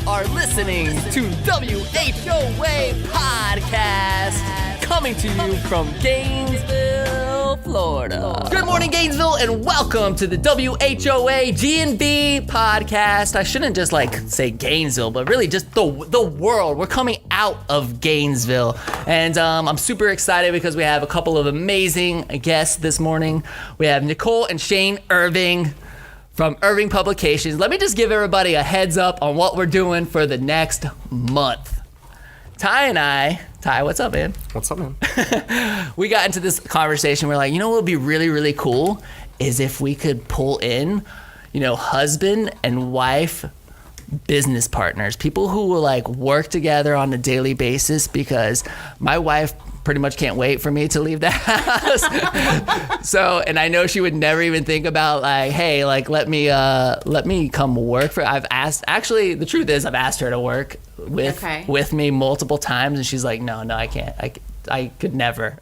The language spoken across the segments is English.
are listening to WHOA Podcast, coming to you from Gainesville, Florida. Good morning, Gainesville, and welcome to the WHOA GNV Podcast. I shouldn't just say Gainesville, but really just the world. We're coming out of Gainesville, and I'm super excited because we have a couple of amazing guests this morning. We have Nicole and Shane Irving from Irving Publications. Let me just give everybody a heads up on what we're doing for the next month. Ty, what's up, man? What's up, man? We got into this conversation. We're like, you know what would be really, really cool is if we could pull in, husband and wife business partners, people who will work together on a daily basis, because my wife pretty much can't wait for me to leave the house. So, and I know she would never even think about hey, let me come work for. I've asked. Actually, the truth is, I've asked her to work with me multiple times, and she's like, no, I can't. I could never.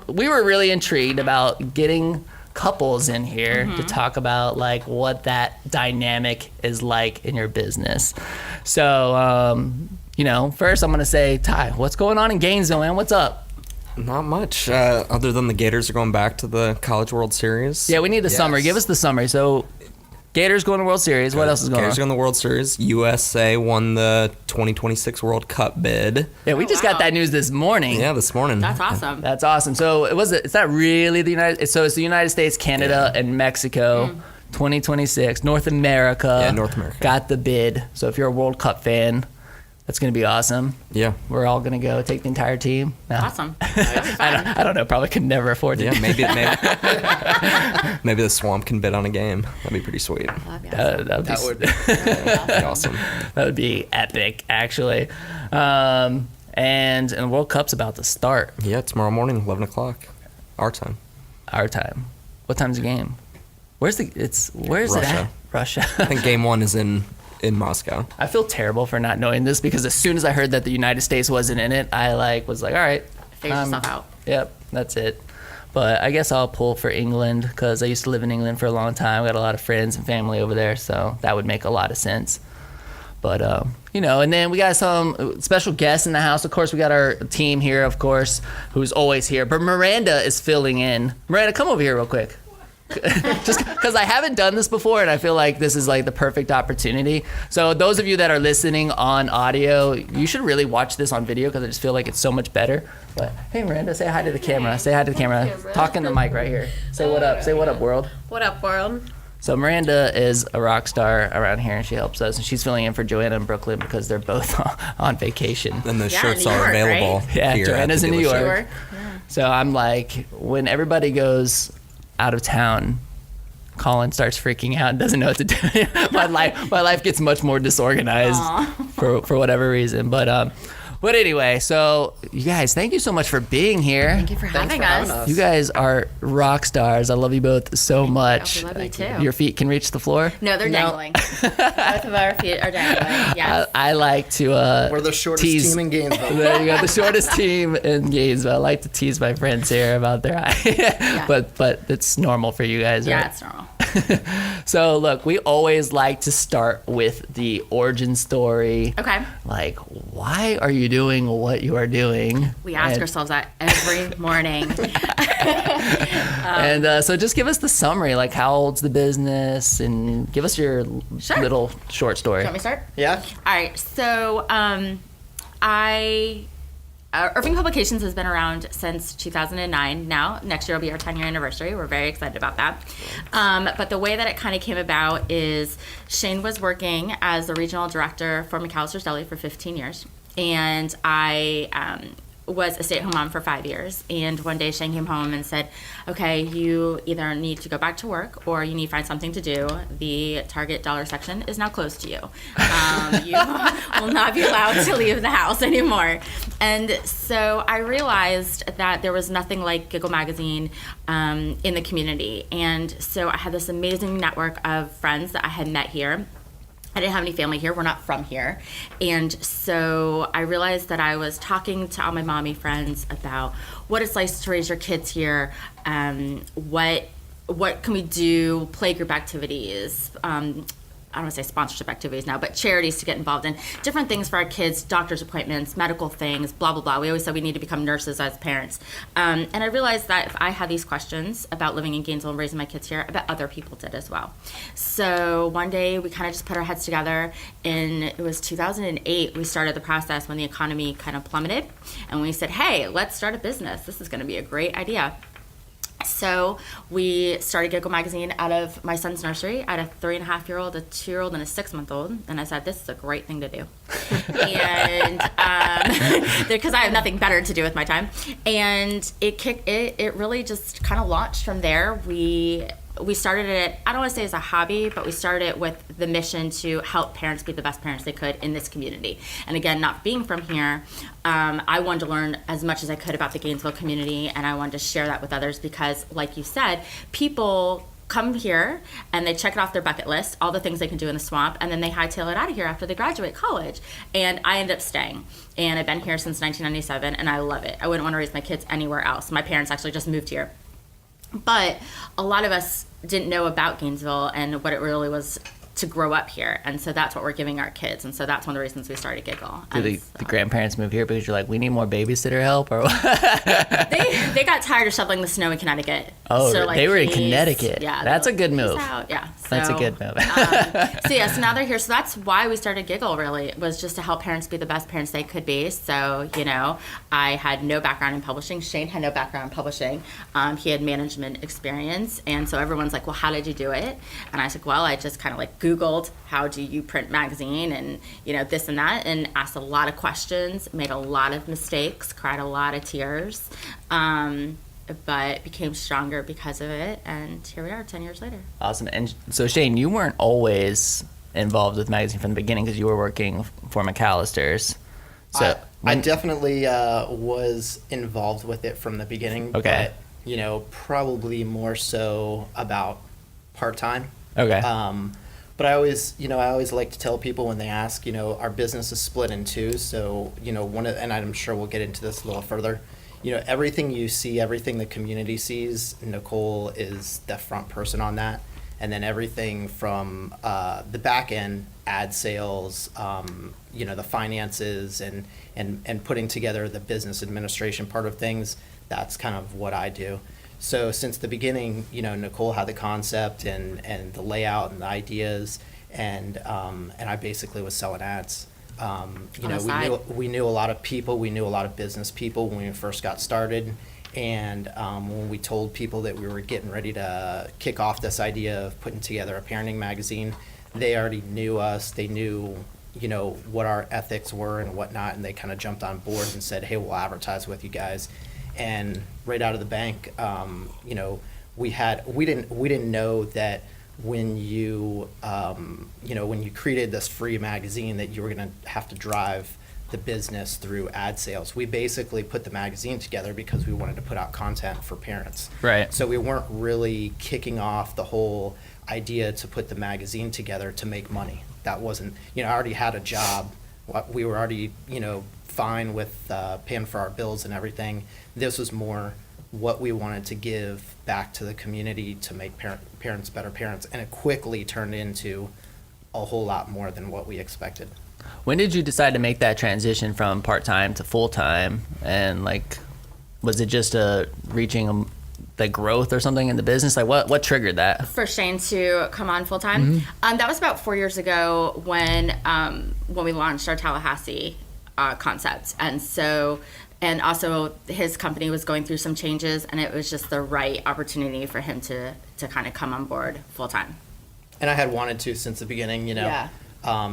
We were really intrigued about getting couples in here to talk about what that dynamic is like in your business. So, first I'm going to say, Ty, what's going on in Gainesville, man? What's up? Not much, other than the Gators are going back to the College World Series. Yeah, we need the summary. Give us the summary. So, Gators going to World Series. What else is going on? Gators going to the World Series. USA won the 2026 World Cup bid. Yeah, we just got that news this morning. Yeah, this morning. That's awesome. That's awesome. So, it's not really the United... So, it's the United States, Canada, and Mexico. 2026. North America. Yeah, North America. Got the bid. So, if you're a World Cup fan, that's going to be awesome. Yeah. We're all going to go take the entire team. No. Awesome. I don't know. Probably could never afford to. Yeah, maybe the Swamp can bid on a game. That'd be pretty sweet. That would be awesome. That would be epic, actually. And the World Cup's about to start. Yeah, tomorrow morning, 11 o'clock. Our time. What time's the game? Where's it at? Russia. I think game one is in Moscow. I feel terrible for not knowing this, because as soon as I heard that the United States wasn't in it, I was like, all right. Figure yourself out. Yep, that's it. But I guess I'll pull for England, because I used to live in England for a long time. I got a lot of friends and family over there, so that would make a lot of sense. But, and then we got some special guests in the house. Of course, we got our team here, of course, who's always here. But Miranda is filling in. Miranda, come over here real quick. Just because I haven't done this before, and I feel like this is the perfect opportunity. So those of you that are listening on audio, you should really watch this on video, because I just feel like it's so much better. But hey, Miranda, say hi to the camera. Say hi to the camera. Talk in the mic right here. Say what up. Say what up, world. What up, world? So Miranda is a rock star around here, and she helps us. And she's filling in for Joanna in Brooklyn, because they're both on vacation. And the shirts are available. Right? Yeah, Joanna's in New York. Yeah. So I'm when everybody goes out of town, Collin starts freaking out and doesn't know what to do. my life gets much more disorganized for whatever reason. But anyway, so you guys, thank you so much for being here. Thank you for having us. You guys are rock stars. I love you both so much. We love you too. Your feet can reach the floor? No, they're dangling. Both of our feet are dangling. Yes. I like to we're the shortest team in Gainesville. There you go, the shortest team in Gainesville. I like to tease my friends here about their height. But it's normal for you guys, right? Yeah, it's normal. So look, we always like to start with the origin story. Okay. Why are you doing what you are doing? We ask ourselves that every morning. So just give us the summary, how old's the business, and give us your little short story. Do you want me to start? Yeah. All right. So Irving Publications has been around since 2009 now. Next year will be our 10-year anniversary. We're very excited about that. But the way that it kind of came about is Shane was working as the regional director for McAllister's Deli for 15 years. And I was a stay-at-home mom for 5 years. And one day Shane came home and said, okay, you either need to go back to work or you need to find something to do. The Target dollar section is now closed to you. You will not be allowed to leave the house anymore. And so I realized that there was nothing like Giggle magazine in the community. And so I had this amazing network of friends that I had met here. I didn't have any family here. We're not from here. And so I realized that I was talking to all my mommy friends about what it's like to raise your kids here, what can we do, playgroup activities, I don't want to say sponsorship activities now, but charities to get involved in, different things for our kids, doctor's appointments, medical things, blah, blah, blah. We always said we need to become nurses as parents. And I realized that if I had these questions about living in Gainesville and raising my kids here, I bet other people did as well. So one day we kind of just put our heads together. It was 2008, we started the process when the economy kind of plummeted. And we said, hey, let's start a business. This is going to be a great idea. So we started Giggle magazine out of my son's nursery. I had a 3.5-year-old, a 2-year-old, and a 6-month-old. And I said, this is a great thing to do. And because I have nothing better to do with my time. And it really just kind of launched from there. We started it, I don't want to say as a hobby, but we started it with the mission to help parents be the best parents they could in this community. And again, not being from here, I wanted to learn as much as I could about the Gainesville community, and I wanted to share that with others because, like you said, people come here and they check it off their bucket list, all the things they can do in the swamp, and then they hightail it out of here after they graduate college. And I ended up staying. And I've been here since 1997, and I love it. I wouldn't want to raise my kids anywhere else. My parents actually just moved here. But a lot of us didn't know about Gainesville and what it really was to grow up here. And so that's what we're giving our kids. And so that's one of the reasons we started Giggle. Do the grandparents move here because you're like, we need more babysitter help? Or they got tired of shoveling the snow in Connecticut. Oh, so they were in Connecticut. Yeah, that's a good move. Yeah, so, that's a good move. So now they're here. So that's why we started Giggle, really, was just to help parents be the best parents they could be. So, I had no background in publishing. Shane had no background in publishing. He had management experience. And so everyone's like, well, how did you do it? And I said, well, I just kind of Googled how do you print magazine and this and that, and asked a lot of questions, made a lot of mistakes, cried a lot of tears, but became stronger because of it, and here we are 10 years later. Awesome. And so Shane, you weren't always involved with magazine from the beginning because you were working for McAllister's. So I definitely was involved with it from the beginning. Okay. But probably more so about part-time. Okay. But I always like to tell people when they ask, our business is split in two. So, and I'm sure we'll get into this a little further. Everything you see, everything the community sees, Nicole is the front person on that. And then everything from the back end, ad sales, the finances and putting together the business administration part of things, that's kind of what I do. So since the beginning, Nicole had the concept and the layout and the ideas, and I basically was selling ads. We knew a lot of people, we knew a lot of business people when we first got started, and when we told people that we were getting ready to kick off this idea of putting together a parenting magazine, they already knew us. They knew what our ethics were and whatnot, and they kind of jumped on board and said, hey, we'll advertise with you guys. And right out of the bank, we didn't know that when you created this free magazine that you were going to have to drive the business through ad sales. We basically put the magazine together because we wanted to put out content for parents. Right. So we weren't really kicking off the whole idea to put the magazine together to make money. That wasn't, I already had a job. We were already, fine with paying for our bills and everything. This was more what we wanted to give back to the community to make parents better parents, and it quickly turned into a whole lot more than what we expected. When did you decide to make that transition from part-time to full-time? And was it just reaching the growth or something in the business? What triggered that? For Shane to come on full-time? Mm-hmm. That was about 4 years ago when we launched our Tallahassee concept. And also his company was going through some changes, and it was just the right opportunity for him to kind of come on board full-time. And I had wanted to since the beginning,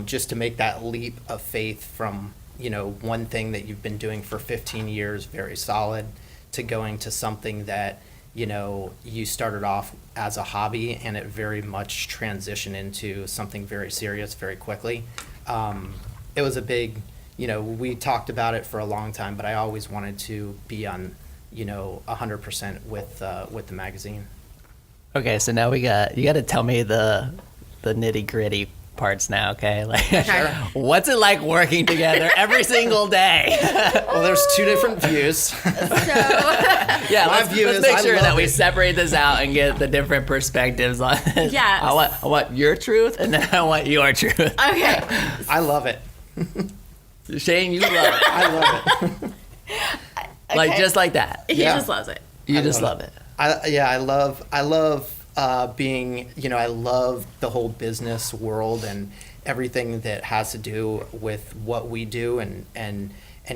just to make that leap of faith from, one thing that you've been doing for 15 years, very solid, to going to something that, you started off as a hobby and it very much transitioned into something very serious very quickly. It was a big, we talked about it for a long time, but I always wanted to be on, 100% with the magazine. Okay, so now you got to tell me the nitty gritty parts now, okay? Like, what's it like working together every single day? Well, there's two different views. Yeah, let's make sure that we separate this out and get the different perspectives on it. Yeah. I want your truth, and then I want your truth. Okay. I love it. Shane, you love it. I love it. Like, just like that. He just loves it. You just love it. I love being, I love the whole business world and everything that has to do with what we do and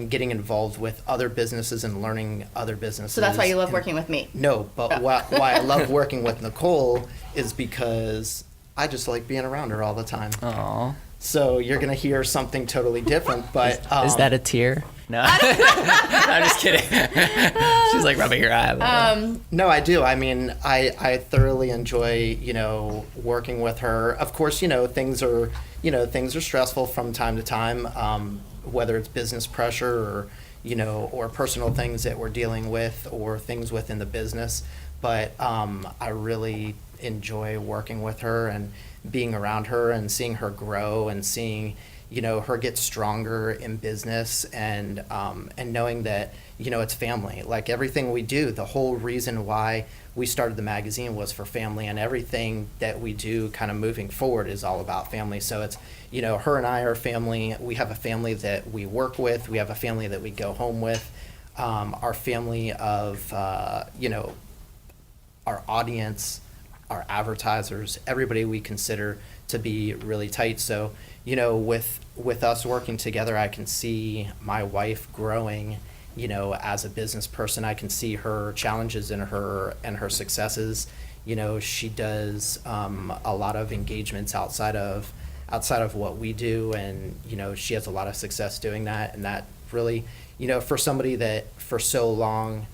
getting involved with other businesses and learning other businesses. So that's why you love working with me? No, but why I love working with Nicole is because I just like being around her all the time. Aww. So you're going to hear something totally different, but... Is that a tear? No. I'm just kidding. She's like rubbing her eye. No, I do. I mean, I thoroughly enjoy, working with her. Of course, things are stressful from time to time, whether it's business pressure or personal things that we're dealing with or things within the business. But I really enjoy working with her and being around her and seeing her grow and seeing her get stronger in business and knowing that it's family. Like everything we do, the whole reason why we started the magazine was for family, and everything that we do kind of moving forward is all about family. So it's her and I are family. We have a family that we work with. We have a family that we go home with. Our family of our audience, our advertisers, everybody we consider to be really tight. So, with us working together, I can see my wife growing, as a business person. I can see her challenges and her successes. She does a lot of engagements outside of what we do, and she has a lot of success doing that. And that really, for somebody that for so long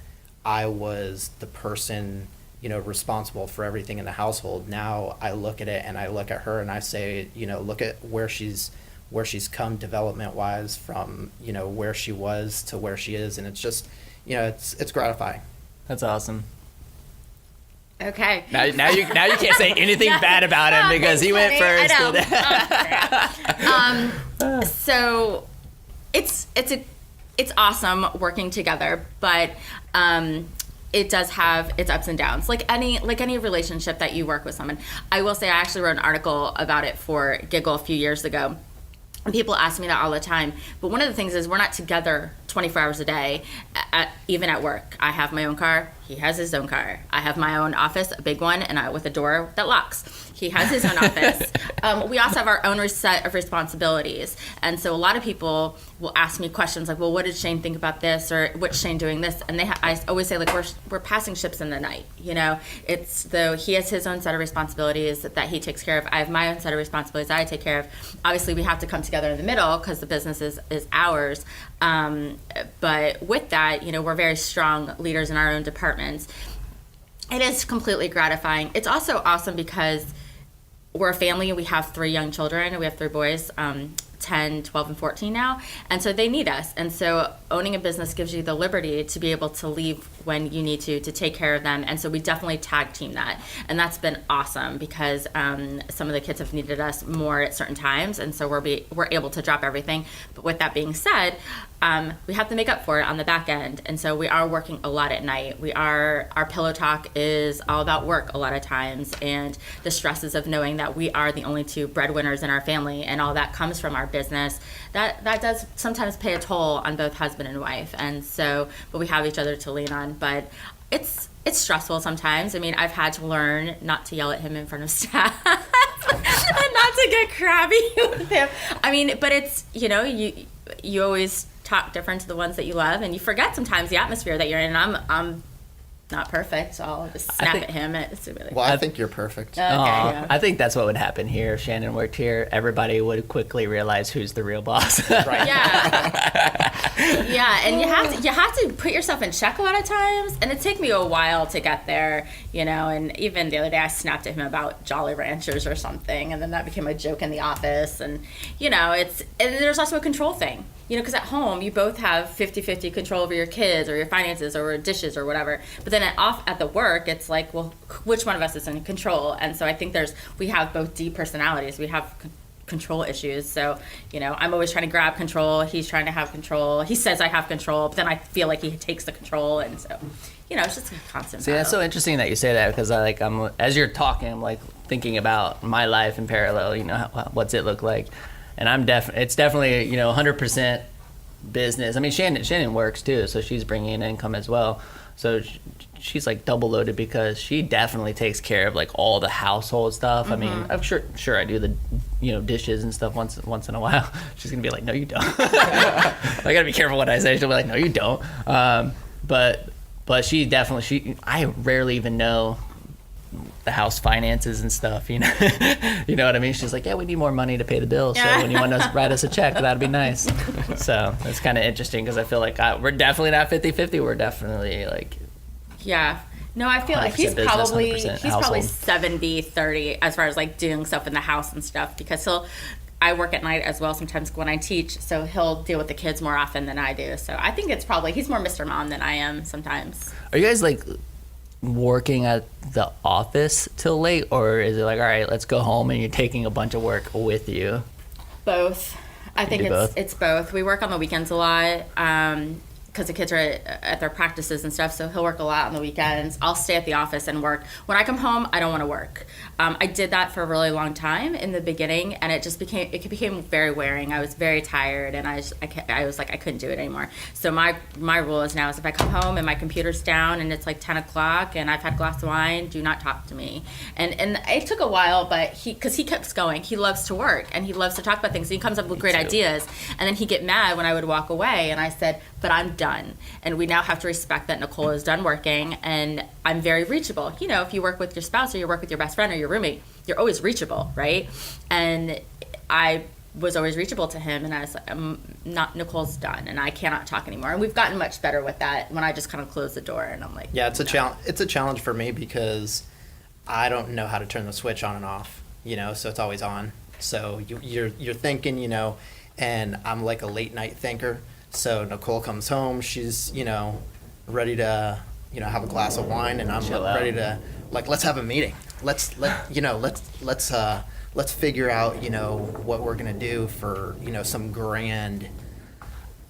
I was the person responsible for everything in the household. Now I look at it and I look at her and I say, look at where she's come development wise from, where she was to where she is. And it's just, it's gratifying. That's awesome. Okay. Now you can't say anything bad about him because he went first. So it's awesome working together, but it does have its ups and downs, like any relationship that you work with someone. I will say I actually wrote an article about it for Giggle a few years ago. And people ask me that all the time. But one of the things is we're not together 24 hours a day, even at work. I have my own car. He has his own car. I have my own office, a big one, and with a door that locks. He has his own office. We also have our own set of responsibilities. And so a lot of people will ask me questions like, well, what did Shane think about this? Or what's Shane doing this? And I always say, like, we're passing ships in the night. It's though he has his own set of responsibilities that he takes care of. I have my own set of responsibilities that I take care of. Obviously, we have to come together in the middle because the business is ours. But with that, we're very strong leaders in our own departments. It is completely gratifying. It's also awesome because we're a family. We have 3 young children. We have 3 boys, 10, 12, and 14 now. And so they need us. And so owning a business gives you the liberty to be able to leave when you need to take care of them. And so we definitely tag team that. And that's been awesome because some of the kids have needed us more at certain times. And so we're able to drop everything. But with that being said, we have to make up for it on the back end. And so we are working a lot at night. Our pillow talk is all about work a lot of times and the stresses of knowing that we are the only 2 breadwinners in our family and all that comes from our business. That does sometimes pay a toll on both husband and wife. And so, but we have each other to lean on. But it's stressful sometimes. I mean, I've had to learn not to yell at him in front of staff and not to get crabby with him. I mean, but it's, you always talk different to the ones that you love, and you forget sometimes the atmosphere that you're in. I'm not perfect, so I'll just snap at him. Well, I think you're perfect. Okay, yeah. I think that's what would happen here. If Shannon worked here, everybody would quickly realize who's the real boss. Right. Yeah, and you have to put yourself in check a lot of times, and it took me a while to get there, and even the other day I snapped at him about Jolly Ranchers or something, and then that became a joke in the office, and and there's also a control thing. Because at home, you both have 50-50 control over your kids or your finances or dishes or whatever. But then at the work, it's like, well, which one of us is in control? And so I think we have both deep personalities. We have control issues. So, I'm always trying to grab control. He's trying to have control. He says I have control, but then I feel like he takes the control. And so, it's just a constant See, that's so interesting that you say that, because I'm as you're talking, I'm like thinking about my life in parallel, what's it look like? And it's definitely, 100% business. I mean, Shannon works too, so she's bringing in income as well. So she's like double loaded because she definitely takes care of like all the household stuff. I mean, I'm sure I do the dishes and stuff once in a while. She's gonna be like, no, you don't. I gotta be careful what I say. She'll be like, no, you don't. But she definitely I rarely even know the house finances and stuff, you know what I mean? She's like, yeah, we need more money to pay the bills, so when you want to write us a check, that'd be nice. So it's kind of interesting, because I feel like we're definitely not 50-50. We're definitely like, yeah, no, I feel like he's business, probably 100% 70-30 as far as like doing stuff in the house and stuff, because I work at night as well sometimes when I teach, so he'll deal with the kids more often than I do. So I think it's probably he's more Mr. Mom than I am sometimes. Are you guys like working at the office till late, or is it like, all right, let's go home and you're taking a bunch of work with you? Both. I think it's both. We work on the weekends a lot because the kids are at their practices and stuff, so he'll work a lot on the weekends. I'll stay at the office and work. When I come home, I don't want to work. I did that for a really long time in the beginning, and it became very wearing. I was very tired, and I was like, I couldn't do it anymore. So my rule is now is if I come home and my computer's down and it's like 10 o'clock and I've had a glass of wine, do not talk to me. And it took a while, but because he keeps going. He loves to work, and he loves to talk about things. He comes up with great ideas, and then he'd get mad when I would walk away, and I said, but I'm done. And we now have to respect that Nicole is done working, and I'm very reachable. If you work with your spouse or you work with your best friend or your roommate, you're always reachable, right? And I was always reachable to him, and I was like, Nicole's done, and I cannot talk anymore. And we've gotten much better with that when I just kind of close the door, and I'm like, yeah, it's a challenge. It's a challenge for me because I don't know how to turn the switch on and off, so it's always on. So you're thinking, and I'm like a late night thinker. So Nicole comes home, she's, ready to, have a glass of wine, and I'm ready to, like, let's have a meeting. Let's figure out, what we're gonna do for, some grand.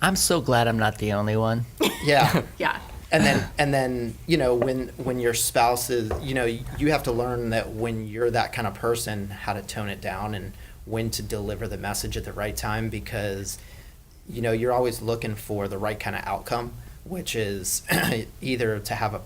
I'm so glad I'm not the only one. Yeah. yeah. And then, when your spouse is, you have to learn that when you're that kind of person, how to tone it down and when to deliver the message at the right time, because you're always looking for the right kind of outcome, which is either to have a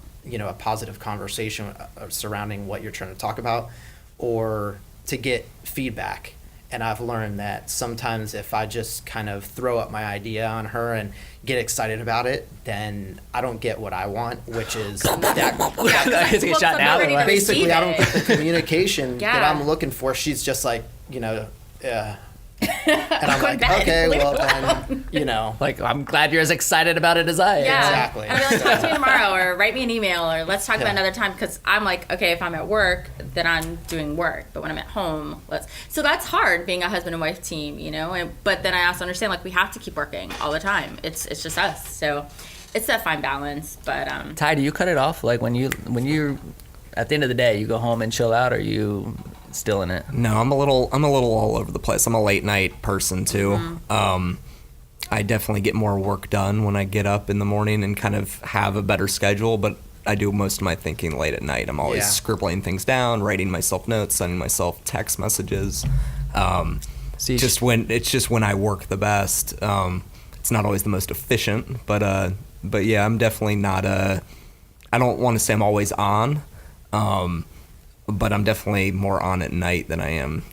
positive conversation surrounding what you're trying to talk about, or to get feedback. And I've learned that sometimes if I just kind of throw up my idea on her and get excited about it, then I don't get what I want, which is basically I don't get the communication that I'm looking for. She's just like, and I'm like, okay, well then, Like, I'm glad you're as excited about it as I am. Yeah. Exactly. I'd be like, talk to me tomorrow, or write me an email, or let's talk about another time, because I'm like, okay, if I'm at work, then I'm doing work, but when I'm at home, so that's hard, being a husband and wife team, but then I also understand, like, we have to keep working all the time. It's just us, so it's that fine balance, but Ty, do you cut it off? Like, when you at the end of the day, you go home and chill out, or you still in it? No, I'm a little all over the place. I'm a late night person too. Mm-hmm. I definitely get more work done when I get up in the morning and kind of have a better schedule, but I do most of my thinking late at night. I'm always scribbling things down, writing myself notes, sending myself text messages. Just when I work the best. It's not always the most efficient, but yeah, I'm definitely not I don't want to say I'm always on. But I'm definitely more on at night than I am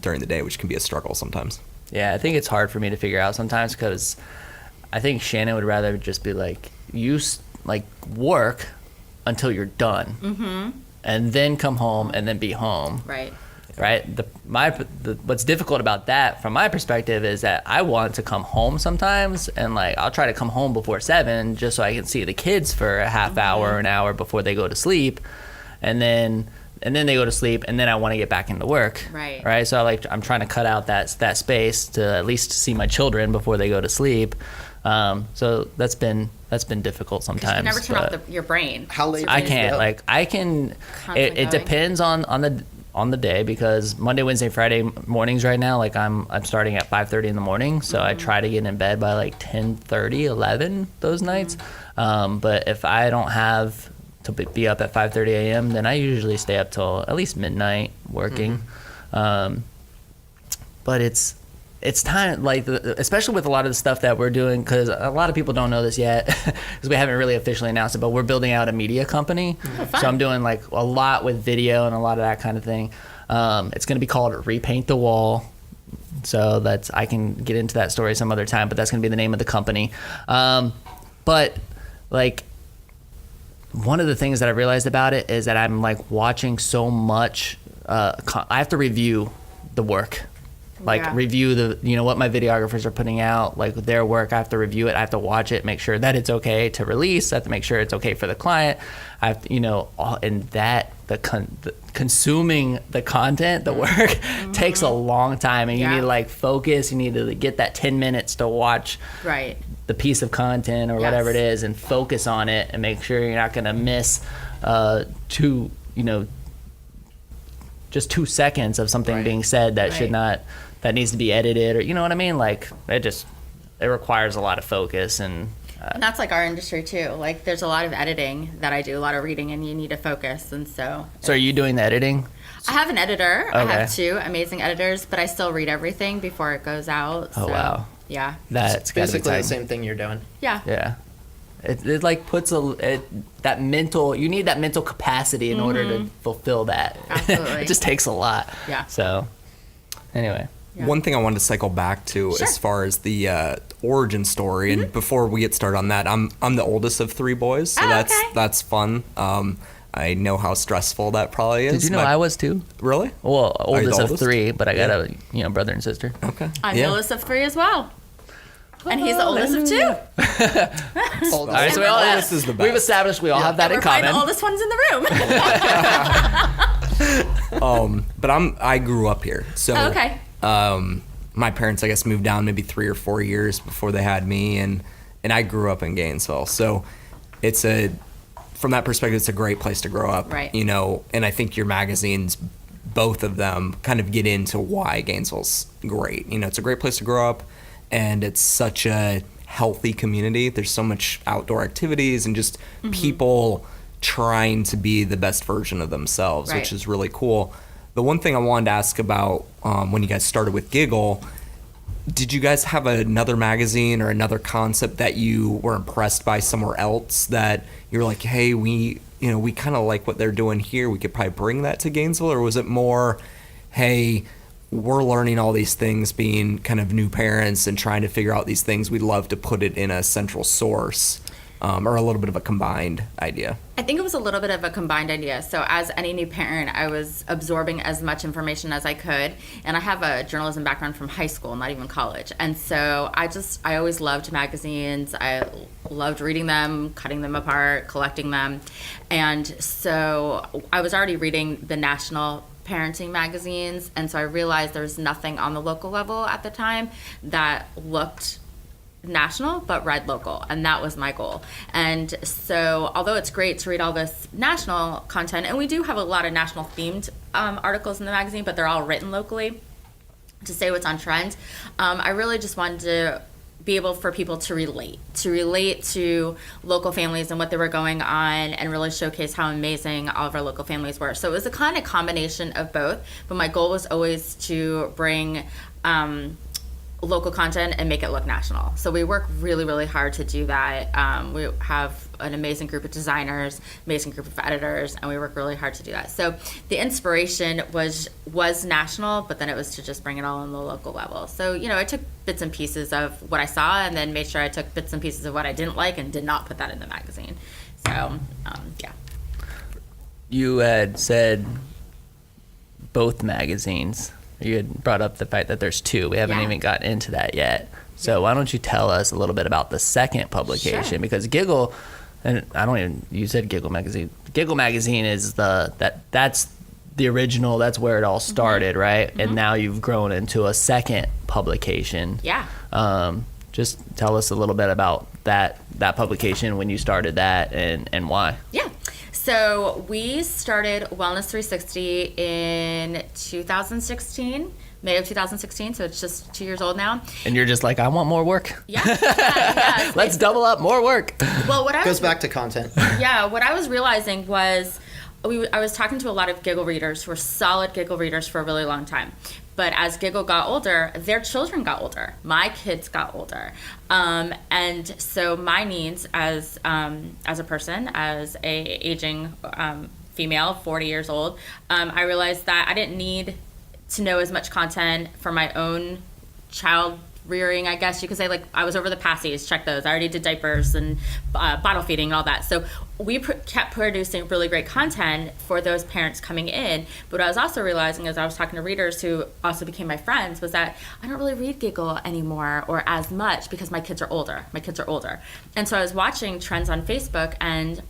during the day, which can be a struggle sometimes. Yeah, I think it's hard for me to figure out sometimes, because I think Shannon would rather just be like, you work until you're done, and then come home and then be home. Right. What's difficult about that from my perspective is that I want to come home sometimes, and like I'll try to come home before 7 just so I can see the kids for a half hour or an hour before they go to sleep, and then they go to sleep, and then I want to get back into work. Right. So I'm trying to cut out that space to at least see my children before they go to sleep. So that's been difficult sometimes. You never turn off your brain. How late? I can't. Like I can. It depends on on the day, because Monday, Wednesday, Friday mornings right now, like I'm starting at 5:30 in the morning, so I try to get in bed by like 10:30, 11 those nights. But if I don't have to be up at 5:30 a.m., then I usually stay up till at least midnight working. But it's time, like, especially with a lot of the stuff that we're doing, because a lot of people don't know this yet, because we haven't really officially announced it, but we're building out a media company. So I'm doing like a lot with video and a lot of that kind of thing. It's going to be called Repaint the Wall. So I can get into that story some other time, but that's going to be the name of the company. But like, one of the things that I realized about it is that I'm like watching so much. I have to review the work. Review what my videographers are putting out, like their work. I have to review it. I have to watch it, make sure that it's okay to release. I have to make sure it's okay for the client. I have to, consuming the content, the work takes a long time, and you need to like focus. You need to get that 10 minutes to watch the piece of content or whatever it is, and focus on it and make sure you're not going to miss just 2 seconds of something being said that should not, that needs to be edited, or you know what I mean? Like it requires a lot of focus, and that's like our industry too. Like there's a lot of editing that I do, a lot of reading, and you need to focus. And so are you doing the editing? I have an editor. Okay. I have 2 amazing editors, but I still read everything before it goes out. Oh, so, wow. Yeah. That's basically the same thing you're doing. Yeah. Yeah. It like puts you need that mental capacity in order to fulfill that. Absolutely. It just takes a lot. Yeah. So anyway. Yeah. One thing I wanted to cycle back to as far as the origin story, and before we get started on that, I'm the oldest of 3 boys, so that's fun. I know how stressful that probably is. Did you know I was too? Really? Well, oldest of 3, but I got a brother and sister. Okay. I'm the oldest of 3 as well. And he's the oldest of 2. All right, so oldest is the best. We've established we all have that in common. We're the oldest ones in the room. But I grew up here, so my parents, I guess, moved down maybe 3 or 4 years before they had me, and I grew up in Gainesville. So from that perspective, it's a great place to grow up. Right. And I think your magazines, both of them, kind of get into why Gainesville's great. It's a great place to grow up, and it's such a healthy community. There's so much outdoor activities and just people trying to be the best version of themselves, which is really cool. The one thing I wanted to ask about when you guys started with Giggle, did you guys have another magazine or another concept that you were impressed by somewhere else that you're like, hey, we kind of like what they're doing here, we could probably bring that to Gainesville? Or was it more, hey, we're learning all these things, being kind of new parents and trying to figure out these things, we'd love to put it in a central source, or a little bit of a combined idea? I think it was a little bit of a combined idea. So as any new parent, I was absorbing as much information as I could. And I have a journalism background from high school, not even college. And so I always loved magazines. I loved reading them, cutting them apart, collecting them. And so I was already reading the national parenting magazines. And so I realized there was nothing on the local level at the time that looked national but read local, and that was my goal. And so although it's great to read all this national content, and we do have a lot of national themed articles in the magazine, but they're all written locally to say what's on trend, I really just wanted to be able for people to relate to local families and what they were going on, and really showcase how amazing all of our local families were. So it was a kind of combination of both, but my goal was always to bring local content and make it look national. So we work really, really hard to do that. We have an amazing group of designers, amazing group of editors, and we work really hard to do that. So the inspiration was national, but then it was to just bring it all on the local level. So, I took bits and pieces of what I saw, and then made sure I took bits and pieces of what I didn't like and did not put that in the magazine. So, yeah. You had said both magazines. You had brought up the fact that there's 2. We haven't even gotten into that yet. So why don't you tell us a little bit about the second publication? Sure. Because Giggle, and you said Giggle magazine. Giggle magazine is that's the original. That's where it all started, right? And now you've grown into a second publication. Yeah. Just tell us a little bit about that publication, when you started that, and why. Yeah. So we started Wellness 360 in 2016, May of 2016. So it's just 2 years old now. And you're just like, I want more work. Yeah. Let's double up, more work. Well, Goes back to content. Yeah, what I was realizing was I was talking to a lot of Giggle readers who were solid Giggle readers for a really long time. But as Giggle got older, their children got older. My kids got older. And so my needs as a person, as a aging female, 40 years old, I realized that I didn't need to know as much content for my own child rearing, I guess you could say. Like, I was over the passies, check those. I already did diapers and bottle feeding and all that. So we kept producing really great content for those parents coming in. But what I was also realizing as I was talking to readers who also became my friends was that I don't really read Giggle anymore or as much because my kids are older. And so I was watching trends on Facebook and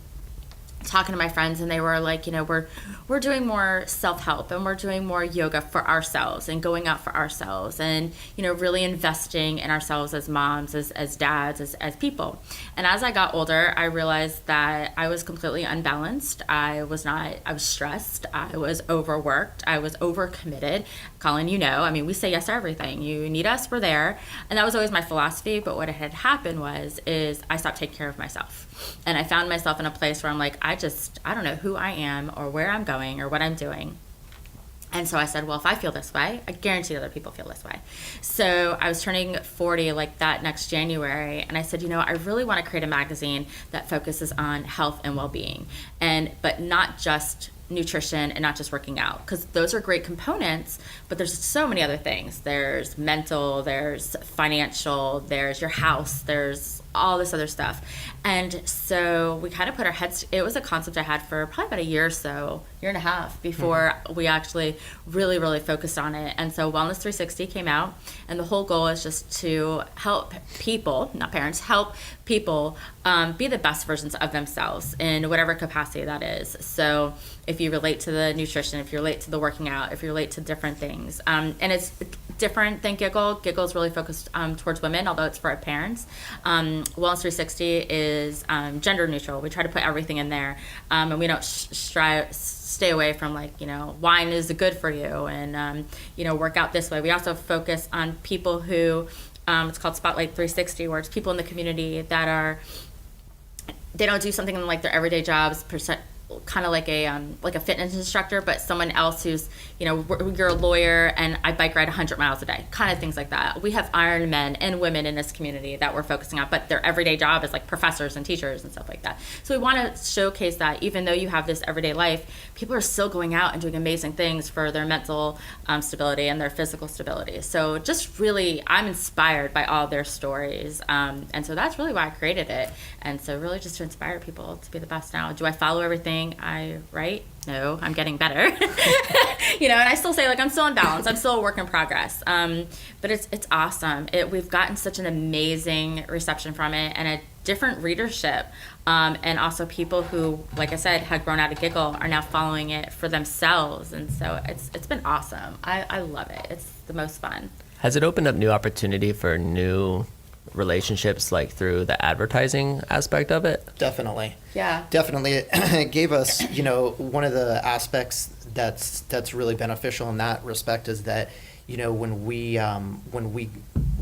talking to my friends, and they were like, we're doing more self-help, and we're doing more yoga for ourselves and going out for ourselves, and really investing in ourselves as moms, as dads, as people. And as I got older, I realized that I was completely unbalanced. I was stressed, I was overworked, I was overcommitted. Collin, we say yes to everything. You need us, we're there. And that was always my philosophy. But what had happened is I stopped taking care of myself. And I found myself in a place where I'm like, I don't know who I am or where I'm going or what I'm doing. And so I said, well, if I feel this way, I guarantee other people feel this way. So I was turning 40 like that next January. And I said, I really want to create a magazine that focuses on health and well-being, but not just nutrition and not just working out, because those are great components, but there's so many other things. There's mental, there's financial, there's your house, there's all this other stuff. And so we kind of put our heads, it was a concept I had for probably about a year or so, year and a half before we actually really, really focused on it. And so Wellness 360 came out, and the whole goal is just to help people, not parents, help people be the best versions of themselves in whatever capacity that is. So if you relate to the nutrition, if you relate to the working out, if you relate to different things, and it's different than Giggle. Giggle is really focused towards women, although it's for our parents. Wellness 360 is gender neutral. We try to put everything in there, and we don't stay away from wine is good for you and work out this way. We also focus on people who it's called Spotlight 360, where it's people in the community that they don't do something in their everyday jobs kind of like a fitness instructor, but someone else who's you're a lawyer and I bike ride 100 miles a day, kind of things like that. We have Iron men and women in this community that we're focusing on, but their everyday job is like professors and teachers and stuff like that. So we want to showcase that even though you have this everyday life, people are still going out and doing amazing things for their mental stability and their physical stability. So just really, I'm inspired by all their stories, and so that's really why I created it. And so really just to inspire people to be the best. Now, do I follow everything I write? No, I'm getting better. And I still say I'm still in balance. I'm still a work in progress. But it's awesome. We've gotten such an amazing reception from it and a different readership. And also people who, like I said, had grown out of Giggle are now following it for themselves. And so it's been awesome. I love it. It's the most fun. Has it opened up new opportunity for new relationships through the advertising aspect of it? Definitely. Yeah. Definitely. It gave us, one of the aspects that's really beneficial in that respect is that, when we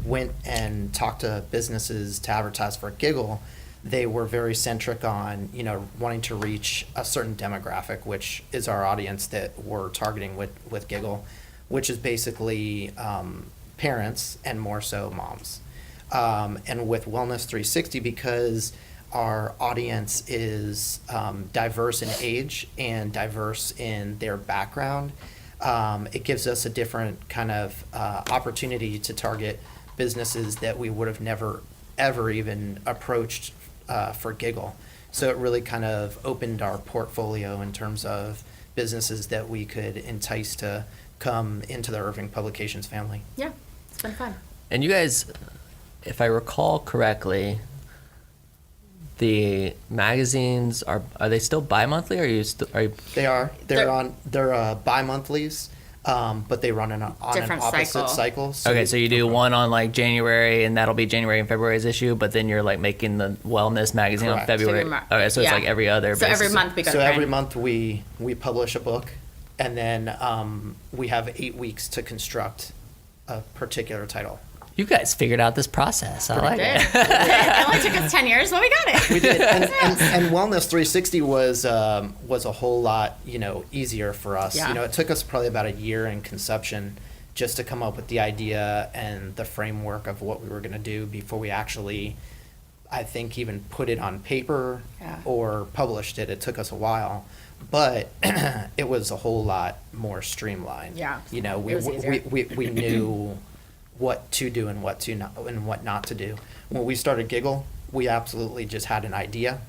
went and talked to businesses to advertise for Giggle, they were very centric on, wanting to reach a certain demographic, which is our audience that we're targeting with Giggle, which is basically parents and more so moms. And with Wellness 360, because our audience is diverse in age and diverse in their background, it gives us a different kind of opportunity to target businesses that we would have never, ever even approached for Giggle. So it really kind of opened our portfolio in terms of businesses that we could entice to come into the Irving Publications family. Yeah, it's been fun. And you guys, if I recall correctly, the magazines are they still bi-monthly? Or are you? They are. They're bi-monthlies. but they run on an opposite cycle. Okay, so you do one on like January, and that'll be January and February's issue, but then you're like making the wellness magazine Correct. on February. Okay, so it's like every other. So every month we go. So every month we publish a book, and then we have 8 weeks to construct a particular title. You guys figured out this process. I like it. It only took us 10 years, but we got it. We did, and Wellness 360 was a whole lot, easier for us. Yeah. It took us probably about a year in conception just to come up with the idea and the framework of what we were going to do before we actually, I think, even put it on paper or published it. It took us a while, but it was a whole lot more streamlined. Yeah, we was easier. we knew what to do and what not to do. When we started Giggle, we absolutely just had an idea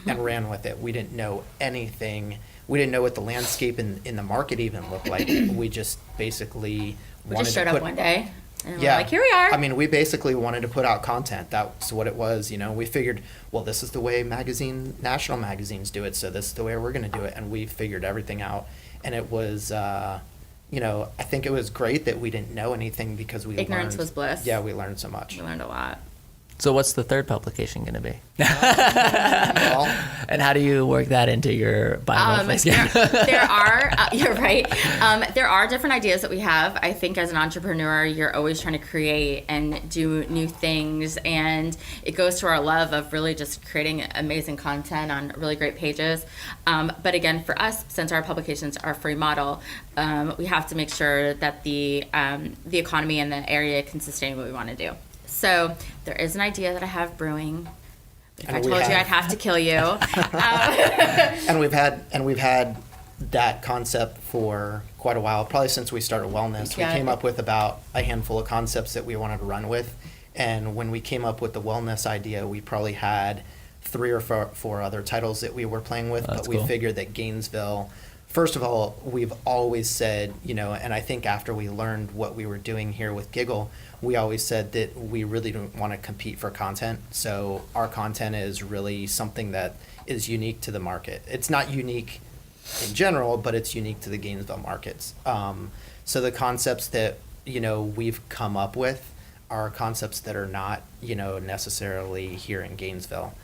and ran with it. We didn't know anything. We didn't know what the landscape in the market even looked like. We just basically just showed up one day and we're like, here we are. I mean, we basically wanted to put out content. That's what it was. We figured, well, this is the way national magazines do it, so this is the way we're going to do it. And we figured everything out. And it was, I think it was great that we didn't know anything because we Ignorance learned. was bliss. Yeah, we learned so much. We learned a lot. So what's the third publication going to be? Well, And how do you work that into your bi-monthly There are, you're right. There are different ideas that we have. I think as an entrepreneur, you're always trying to create and do new things. And it goes to our love of really just creating amazing content on really great pages. But again, for us, since our publications are a free model, we have to make sure that the economy and the area can sustain what we want to do. So there is an idea that I have brewing. If I told you, I'd have to kill you. and we've had that concept for quite a while, probably since we started Wellness. We came up with about a handful of concepts that we wanted to run with. And when we came up with the Wellness idea, we probably had 3 or 4 other titles that we were playing with. But we figured that Gainesville, first of all, we've always said, and I think after we learned what we were doing here with Giggle, we always said that we really don't want to compete for content. So our content is really something that is unique to the market. It's not unique in general, but it's unique to the Gainesville markets. So the concepts that, we've come up with are concepts that are not, necessarily here in Gainesville.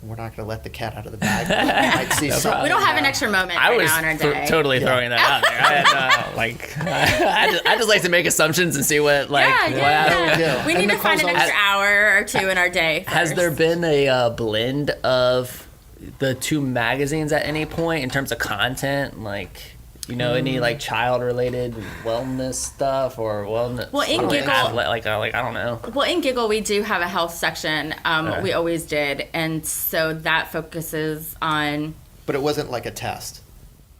We're not going to let the cat out of the bag. We might see something. We don't have an extra moment I right was now in our day. totally throwing that out there. I just like to make assumptions and see what Yeah. We need to find an extra hour or 2 in our day. Has there been a blend of the 2 magazines at any point in terms of content? Any child-related wellness stuff or wellness? Well, in Giggle, I don't know. Well, in Giggle, we do have a health section. We always did, and so that focuses on. But it wasn't like a test.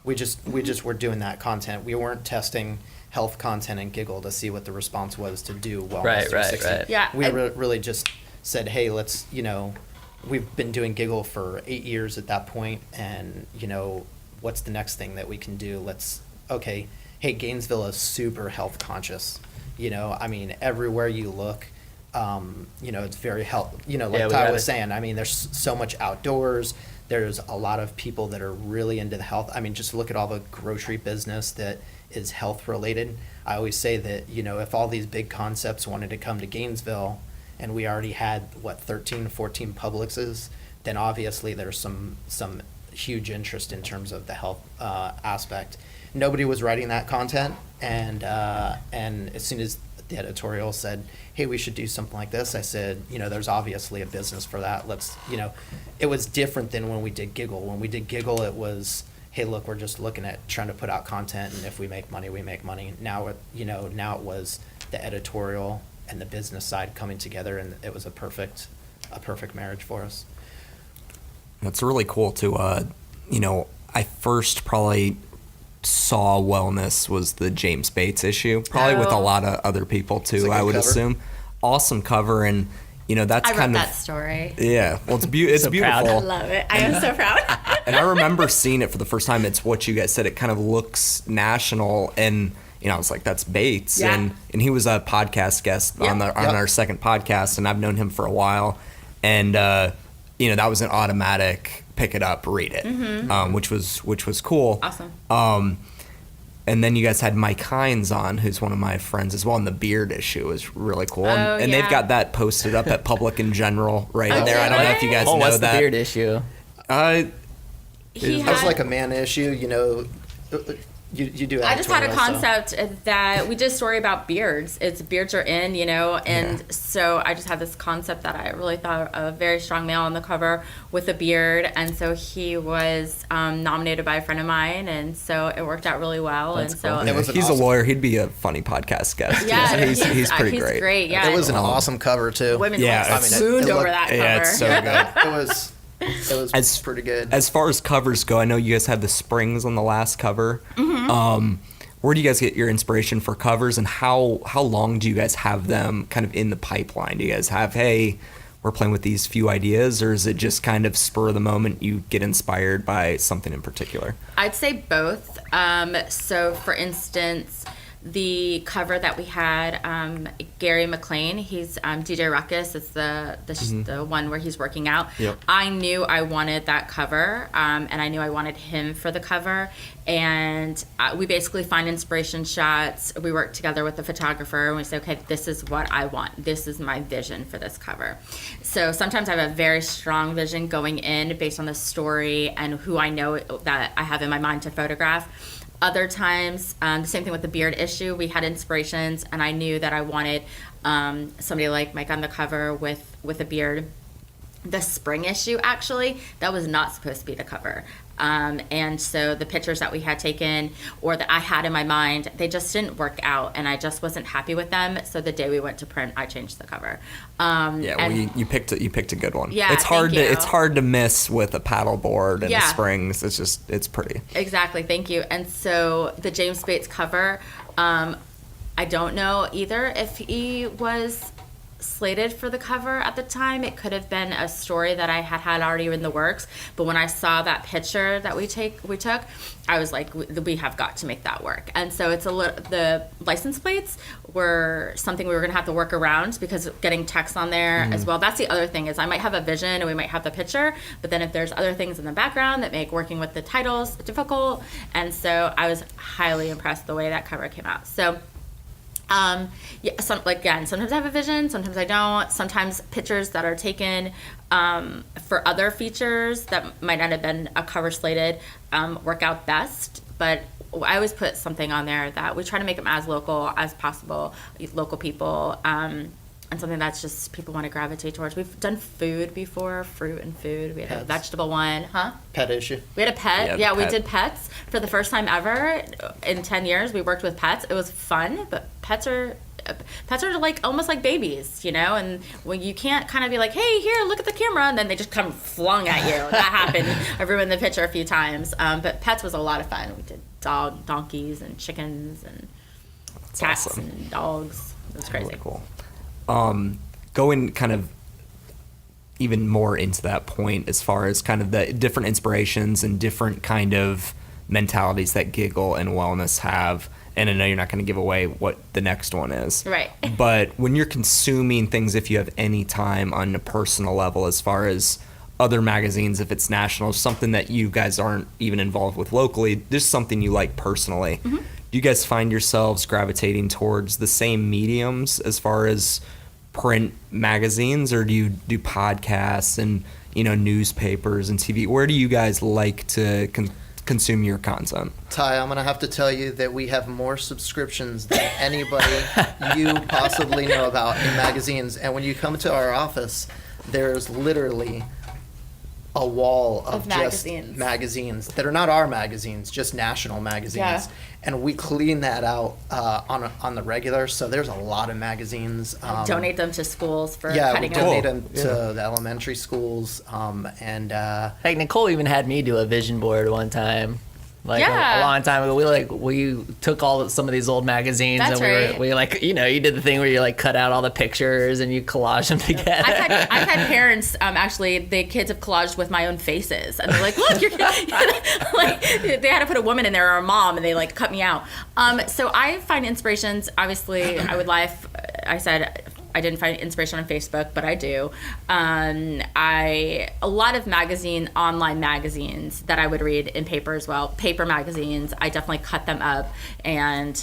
We just were doing that content. We weren't testing health content in Giggle to see what the response was to do Wellness 360. Right. Yeah, We really just said, hey, let's we've been doing Giggle for 8 years at that point, and what's the next thing that we can do? Hey, Gainesville is super health conscious. Everywhere you look, it's very health. Ty was saying, there's so much outdoors. There's a lot of people that are really into the health. Just look at all the grocery business that is health related. I always say that, if all these big concepts wanted to come to Gainesville and we already had, 13, 14 Publixes, then obviously there's some huge interest in terms of the health aspect. Nobody was writing that content, and as soon as the editorial said, hey, we should do something like this, I said, there's obviously a business for that. Let's, it was different than when we did Giggle. When we did Giggle, it was, hey, look, we're just looking at trying to put out content, and if we make money, we make money. Now it was the editorial and the business side coming together, and it was a perfect marriage for us. It's really cool to, I first probably saw Wellness was the James Bates issue, probably with a lot of other people too, I would assume. Awesome cover, and that's I kind wrote of that story. Yeah, well, it's So beautiful. proud. I love it. I am so proud. And I remember seeing it for the first time. It's what you guys said. It kind of looks national, and I was like, "That's Bates," Yeah. and he was a podcast guest on our second podcast, and I've known him for a while, and that was an automatic pick it up, read it, which was cool. Awesome. And then you guys had Mike Hines on, who's one of my friends as well, and the beard issue is really cool. And they've got that posted up at Public in General in there. I don't know if you guys know what's that. the beard issue? It's like a man issue, you do. I just had a concept that we did a story about beards. Beards are in, and so I just had this concept that I really thought a very strong male on the cover with a beard, and so he was nominated by a friend of mine, and so it worked out really well. That's and so cool. Yeah, he's a lawyer. He'd be a funny podcast guest. Yeah, so he's pretty he's great. great. Yeah, It was an awesome cover too. women it over that cover. Yeah, it's so good. It was pretty good. As far as covers go, I know you guys had the springs on the last cover. Where do you guys get your inspiration for covers, and how long do you guys have them kind of in the pipeline? Do you guys have, hey, we're playing with these few ideas, or is it just kind of spur of the moment you get inspired by something in particular? I'd say both. So, for instance, the cover that we had, Gary McLean, he's DJ Ruckus. It's the one where he's working out. Yep. I knew I wanted that cover, and I knew I wanted him for the cover. And we basically find inspiration shots. We work together with the photographer, and we say, okay, this is what I want. This is my vision for this cover. So sometimes I have a very strong vision going in based on the story and who I know that I have in my mind to photograph. Other times, the same thing with the beard issue, we had inspirations, and I knew that I wanted somebody like Mike on the cover with a beard. The spring issue, actually, that was not supposed to be the cover. And so the pictures that we had taken or that I had in my mind, they just didn't work out, and I just wasn't happy with them. So the day we went to print, I changed the cover. You picked a good one. Yeah, it's hard to miss with a paddle board and the springs. It's pretty. Exactly, thank you. And so the James Bates cover, I don't know either if he was slated for the cover at the time. It could have been a story that I had already in the works, but when I saw that picture that we took, I was like, we have got to make that work. And so the license plates were something we were going to have to work around because getting text on there as well. That's the other thing, is I might have a vision and we might have the picture, but then if there's other things in the background that make working with the titles difficult. And so I was highly impressed the way that cover came out. So sometimes I have a vision, sometimes I don't. Sometimes pictures that are taken for other features that might not have been a cover slated work out best. But I always put something on there that we try to make them as local as possible, local people, and something that's just people want to gravitate towards. We've done food before, fruit and food. We had a vegetable one, Pet issue. We had a pet. Yeah, we did pets for the first time ever in 10 years. We worked with pets. It was fun, but pets are like almost like babies, and when you can't kind of be like, hey, here, look at the camera, and then they just come flung at you. That happened. I ruined the picture a few times, but pets was a lot of fun. We did donkeys and chickens and cats and dogs. It was crazy. Really cool. Going kind of even more into that point as far as kind of the different inspirations and different kind of mentalities that Giggle and Wellness have. And I know you're not going to give away what the next one is. Right. But when you're consuming things, if you have any time on a personal level, as far as other magazines, if it's national, something that you guys aren't even involved with locally, there's something you like personally. Do you guys find yourselves gravitating towards the same mediums as far as print magazines, or do you do podcasts and newspapers and TV? Where do you guys like to consume your content? Ty, I'm gonna have to tell you that we have more subscriptions than anybody you possibly know about in magazines. And when you come to our office, there's literally a wall of just magazines that are not our magazines, just national magazines. Yeah. And we clean that out on the regular. So there's a lot of magazines. Donate them to schools for we cutting donate them. them to the elementary schools. Like Nicole even had me do a vision board one time. A Yeah. long time ago, we took some of these old magazines. That's and right. you did the thing where you cut out all the pictures and you collage them together. I've had parents, actually, the kids have collaged with my own faces. And they're like, look, you're they had to put a woman in there or a mom, and they cut me out. So I find inspirations, obviously, I said I didn't find inspiration on Facebook, but I do. A lot of online magazines that I would read in paper as well, paper magazines, I definitely cut them up and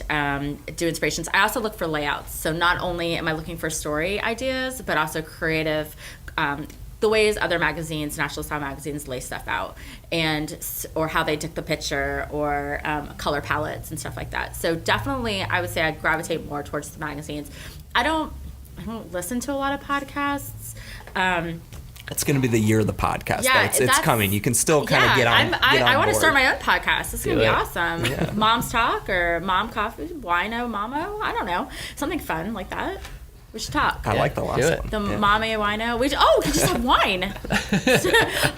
do inspirations. I also look for layouts. So not only am I looking for story ideas, but also creative, the ways other magazines, national style magazines, lay stuff out, or how they took the picture, or color palettes and stuff like that. So definitely, I would say I gravitate more towards the magazines. I don't listen to a lot of podcasts. It's going to be the year of the podcast. Yeah, it's coming. You can still kind of get on. I want to board. start my own podcast. This is going to be awesome. Yeah. Mom's Talk or Mom Coffee, Wino, Mamo. I don't know, something fun like that. We should talk. I like the last one. The Mame Wino. We could just have wine.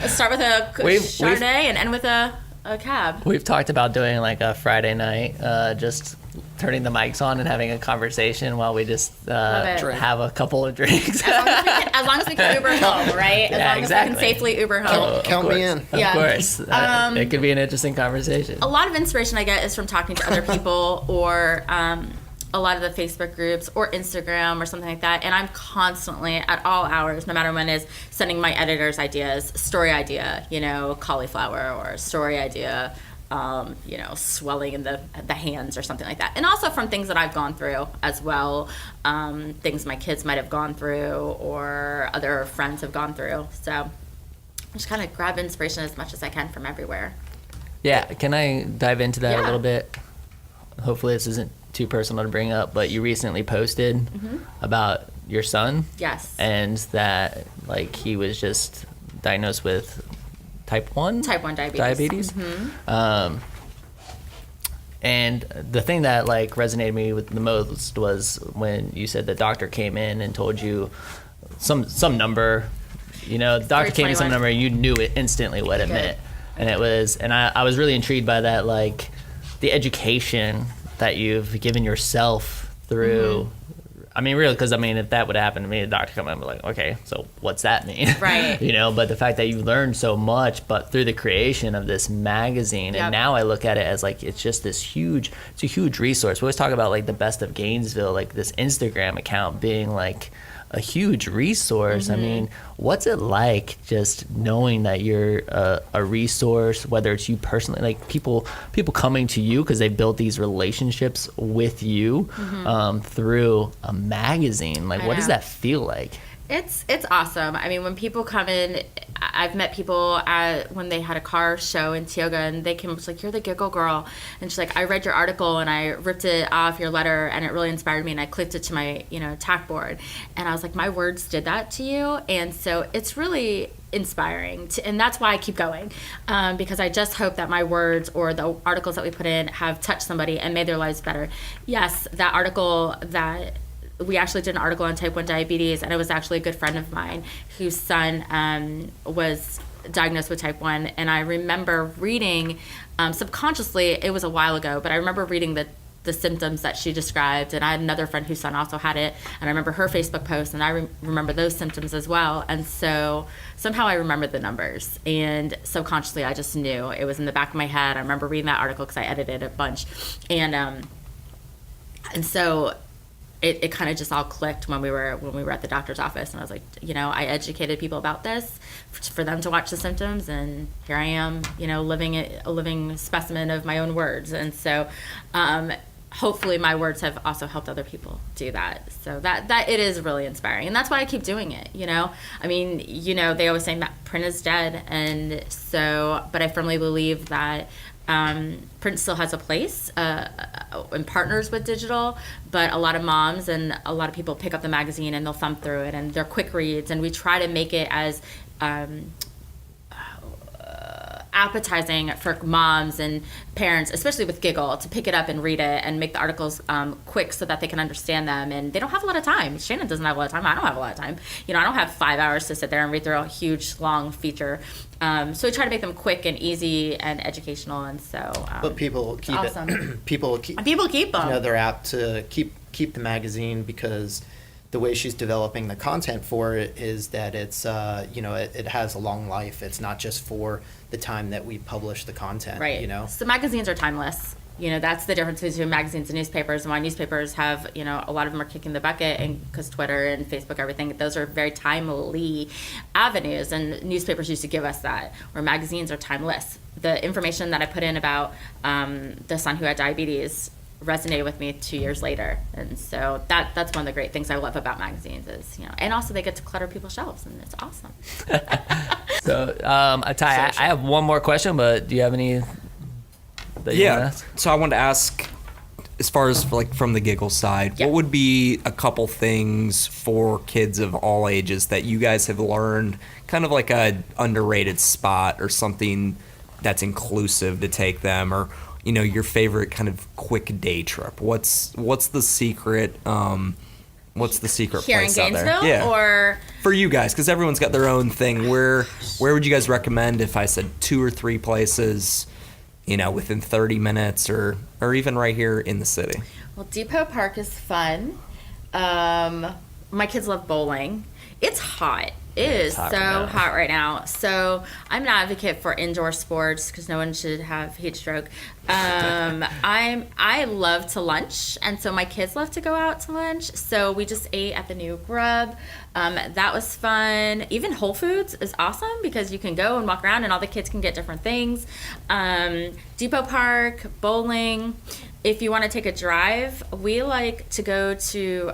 Start with a Chardonnay and end with a cab. We've talked about doing like a Friday night, just turning the mics on and having a conversation while we just have a couple of drinks. As long as we can Uber home, right? As long as we can safely Uber home. Count me in. Of course. It could be an interesting conversation. A lot of inspiration I get is from talking to other people, or a lot of the Facebook groups or Instagram or something like that. And I'm constantly, at all hours, no matter when it is, sending my editors ideas, story idea, cauliflower, or story idea, swelling in the hands or something like that. And also from things that I've gone through as well, things my kids might have gone through or other friends have gone through. So I just kind of grab inspiration as much as I can from everywhere. Yeah, can I dive into that a little bit? Hopefully this isn't too personal to bring up, but you recently posted about your son. Yes. And that he was just diagnosed with type 1 diabetes. Mm-hmm. And the thing that resonated me with the most was when you said the doctor came in and told you some number, the doctor came in some number and you knew it instantly what it meant. And I was really intrigued by that, the education that you've given yourself through. I mean, really, because if that would happen to me, the doctor come in and be like, okay, so what's that mean? Right. But the fact that you learned so much, but through the creation of this magazine, and now I look at it as it's just it's a huge resource. We always talk about the best of Gainesville, this Instagram account being a huge resource. I mean, what's it like just knowing that you're a resource, whether it's you personally, people coming to you because they've built these relationships with you through a magazine? What does that feel like? It's awesome. I mean, when people come in, I've met people when they had a car show in Tioga, and they came up, like, "You're the Giggle girl," and she's like, "I read your article and I ripped it off your letter and it really inspired me, and I clipped it to my tack board," and I was like, "My words did that to you," and so it's really inspiring and that's why I keep going, because I just hope that my words or the articles that we put in have touched somebody and made their lives better. Yes, that article that we actually did an article on type 1 diabetes, and it was actually a good friend of mine whose son was diagnosed with type 1, and I remember reading, subconsciously, it was a while ago, but I remember reading the symptoms that she described, and I had another friend whose son also had it, and I remember her Facebook post, and I remember those symptoms as well, and so somehow I remembered the numbers, and subconsciously I just knew. It was in the back of my head. I remember reading that article because I edited a bunch, and so it kind of just all clicked when we were at the doctor's office, and I was like, I educated people about this for them to watch the symptoms, and here I am, living a living specimen of my own words, and so hopefully my words have also helped other people do that. So that it is really inspiring, and that's why I keep doing it. I mean, they always say print is dead, and so, but I firmly believe that print still has a place and partners with digital, but a lot of moms and a lot of people pick up the magazine and they'll thumb through it, and they're quick reads, and we try to make it as appetizing for moms and parents, especially with Giggle, to pick it up and read it and make the articles quick so that they can understand them. And they don't have a lot of time. Shannon doesn't have a lot of time. I don't have a lot of time. I don't have 5 hours to sit there and read through a huge, long feature. So we try to make them quick and easy and educational. And so, but people keep awesome. it. People keep them. They're apt to keep the magazine because the way she's developing the content for it is that it's it has a long life. It's not just for the time that we publish the content. Right. So magazines are timeless. that's the difference between magazines and newspapers. And why newspapers have, a lot of them are kicking the bucket, and because Twitter and Facebook, everything, those are very timely avenues. And newspapers used to give us that, where magazines are timeless. The information that I put in about the son who had diabetes resonated with me 2 years later. And so that's one of the great things I love about magazines is, and also they get to clutter people's shelves, and it's awesome. So, Ty, I have one more question, but do you have any that you wanna ask? So I wanted to ask, as far as from the Giggle side, what would be a couple things for kids of all ages that you guys have learned, kind of like a underrated spot or something that's inclusive to take them, or your favorite kind of quick day trip? What's the secret? What's the secret Here place in out there? Gainesville, Yeah, or for you guys, because everyone's got their own thing. Where would you guys recommend if I said 2 or 3 places, within 30 minutes, or even right here in the city? Well, Depot Park is fun. My kids love bowling. It's hot. It is so hot right now. So I'm an advocate for indoor sports because no one should have heat stroke. I love to lunch, and so my kids love to go out to lunch. So we just ate at the new Grub. That was fun. Even Whole Foods is awesome because you can go and walk around, and all the kids can get different things. Depot Park, bowling. If you want to take a drive, we like to go to.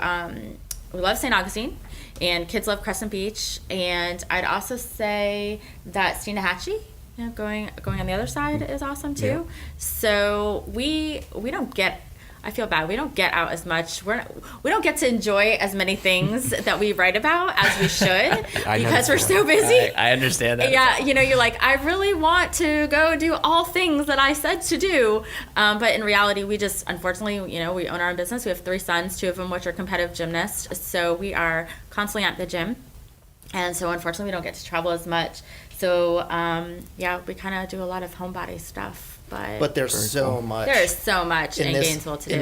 We love St. Augustine. And kids love Crescent Beach, and I'd also say that Steenahatchee, going on the other side is awesome too. Yeah. So we don't get. I feel bad. We don't get out as much. We don't get to enjoy as many things that we write about as we should because we're so busy. I understand that. Yeah, you're like, I really want to go do all things that I said to do, but in reality, we just unfortunately, we own our own business. We have 3 sons, 2 of them which are competitive gymnasts, so we are constantly at the gym, and so unfortunately, we don't get to travel as much. So we kind of do a lot of homebody stuff. But there's so much. There's so much in Gainesville to do.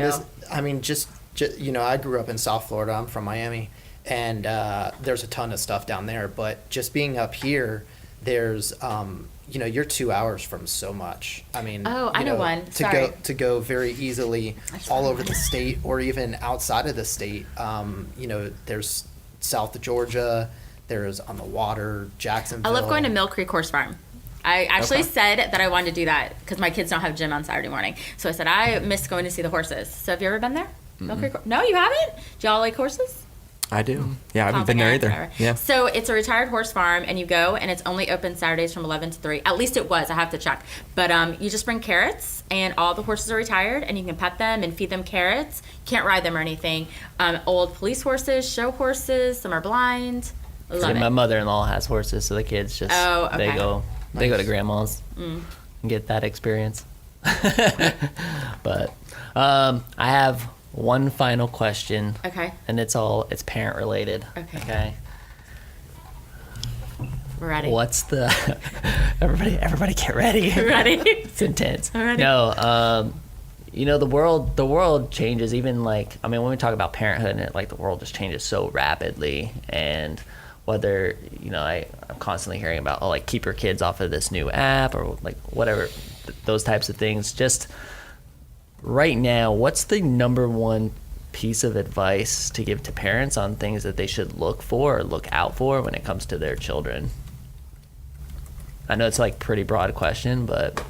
Just I grew up in South Florida. I'm from Miami, and there's a ton of stuff down there. But just being up here, there's you're 2 hours from so much. I know one. To go very easily all over the state or even outside of the state. There's South Georgia. There's on the water, Jacksonville. I love going to Mill Creek Horse Farm. I actually said that I wanted to do that because my kids don't have gym on Saturday morning. So I said, I miss going to see the horses. So have you ever been there? Mill Creek? No, you haven't? Do y'all like horses? I do. Yeah, I haven't been there either. Yeah. So it's a retired horse farm, and you go, and it's only open Saturdays from 11 to 3. At least it was. I have to check. But you just bring carrots, and all the horses are retired, and you can pet them and feed them carrots. You can't ride them or anything. Old police horses, show horses. Some are blind. Love it. My mother-in-law has horses, so the kids just they go to grandma's and get that experience. But I have one final question. Okay. And it's parent related. Okay. We're ready. What's the everybody get ready. Ready? It's intense. Ready. No, the world changes, even when we talk about parenthood, and the world just changes so rapidly, and whether, I'm constantly hearing about, keep your kids off of this new app or whatever, those types of things. Just right now, what's the number one piece of advice to give to parents on things that they should look for or look out for when it comes to their children? I know it's pretty broad question, but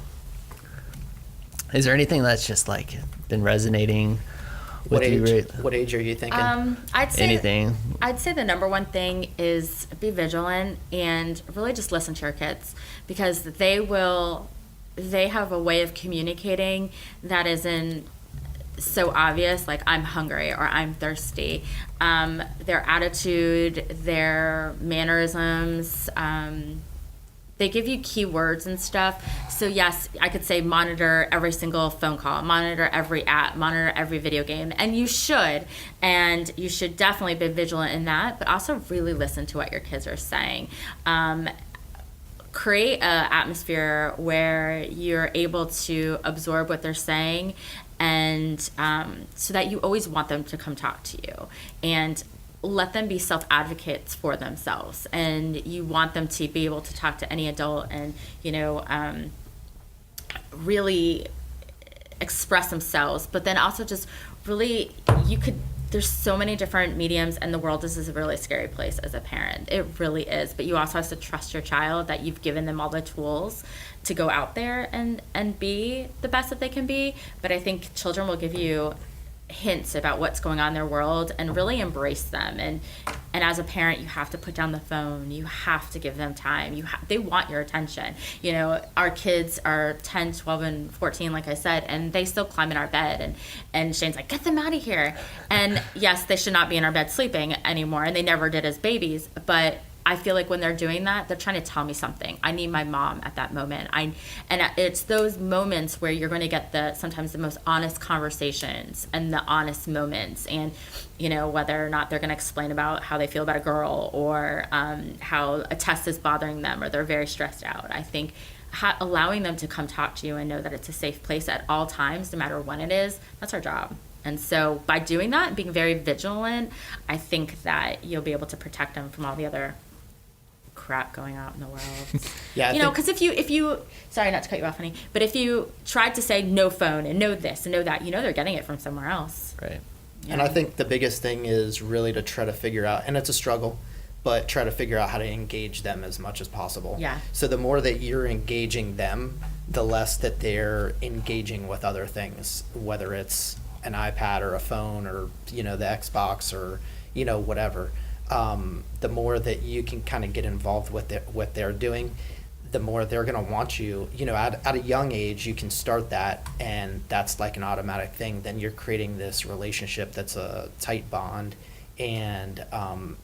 is there anything that's just been resonating with you? What age are you thinking? I'd say anything. I'd say the number one thing is be vigilant and really just listen to your kids, because they have a way of communicating that isn't so obvious, like I'm hungry or I'm thirsty. Their attitude, their mannerisms, they give you keywords and stuff. So yes, I could say monitor every single phone call, monitor every app, monitor every video game, and you should definitely be vigilant in that, but also really listen to what your kids are saying. Create an atmosphere where you're able to absorb what they're saying, and so that you always want them to come talk to you, and let them be self-advocates for themselves, and you want them to be able to talk to any adult and really express themselves, but then also just really, there's so many different mediums, and the world is a really scary place as a parent. It really is. But you also have to trust your child that you've given them all the tools to go out there and be the best that they can be. But I think children will give you hints about what's going on in their world and really embrace them. And as a parent, you have to put down the phone. You have to give them time. They want your attention. You know, our kids are 10, 12, and 14, like I said, and they still climb in our bed. And Shane's like, get them out of here. And yes, they should not be in our bed sleeping anymore, and they never did as babies. But I feel like when they're doing that, they're trying to tell me something. I need my mom at that moment. And it's those moments where you're going to get sometimes the most honest conversations and the honest moments. And, you know, whether or not they're going to explain about how they feel about a girl, or how a test is bothering them, or they're very stressed out. I think allowing them to come talk to you and know that it's a safe place at all times, no matter when it is, that's our job. And so by doing that and being very vigilant, I think that you'll be able to protect them from all the other crap going out in the world. Yeah, you know, because if you sorry, not to cut you off, honey, but if you tried to say no phone and no this and no that, you know they're getting it from somewhere else. Right. And I think the biggest thing is really to try to figure out, and it's a struggle, but try to figure out how to engage them as much as possible. Yeah. So the more that you're engaging them, the less that they're engaging with other things, whether it's an iPad or a phone or, you know, the Xbox or, you know, whatever. The more that you can kind of get involved with what they're doing, the more they're going to want you. You know, at a young age, you can start that, and that's like an automatic thing. Then you're creating this relationship that's a tight bond, and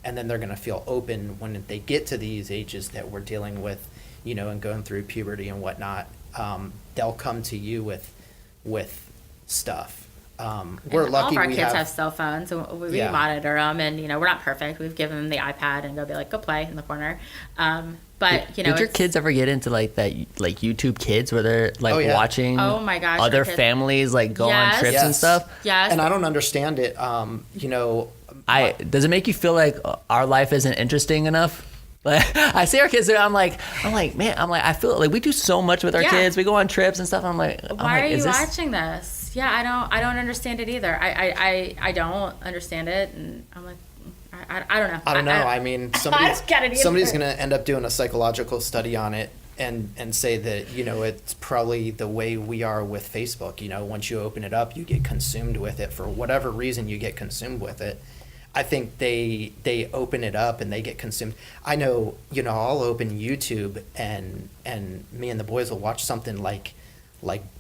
then they're going to feel open when they get to these ages that we're dealing with, you know, and going through puberty and whatnot. They'll come to you with stuff. We're lucky all of our we kids have cell phones, so we Yeah. monitor them, and you know we're not perfect. We've given them the iPad and be like, go play in the corner. But you know, did your kids ever get into like that, like YouTube Kids, where they're like Oh, yeah. watching Oh my gosh, other our kids- families like go on Yes. trips and Yes. stuff? Yes, And I don't understand it. You know, Does it make you feel like our life isn't interesting enough? Like, I see our kids, I feel like we do so much with our Yeah. kids. We go on trips and stuff. why are you watching this? Yeah, I don't understand it either. I don't understand it, and I'm like, I don't know. I don't know. I mean, don't get it either. somebody's going to end up doing a psychological study on it and say that, you know, it's probably the way we are with Facebook. You know, once you open it up, you get consumed with it. For whatever reason, you get consumed with it. I think they open it up and they get consumed. I know, you know, I'll open YouTube and me and the boys will watch something like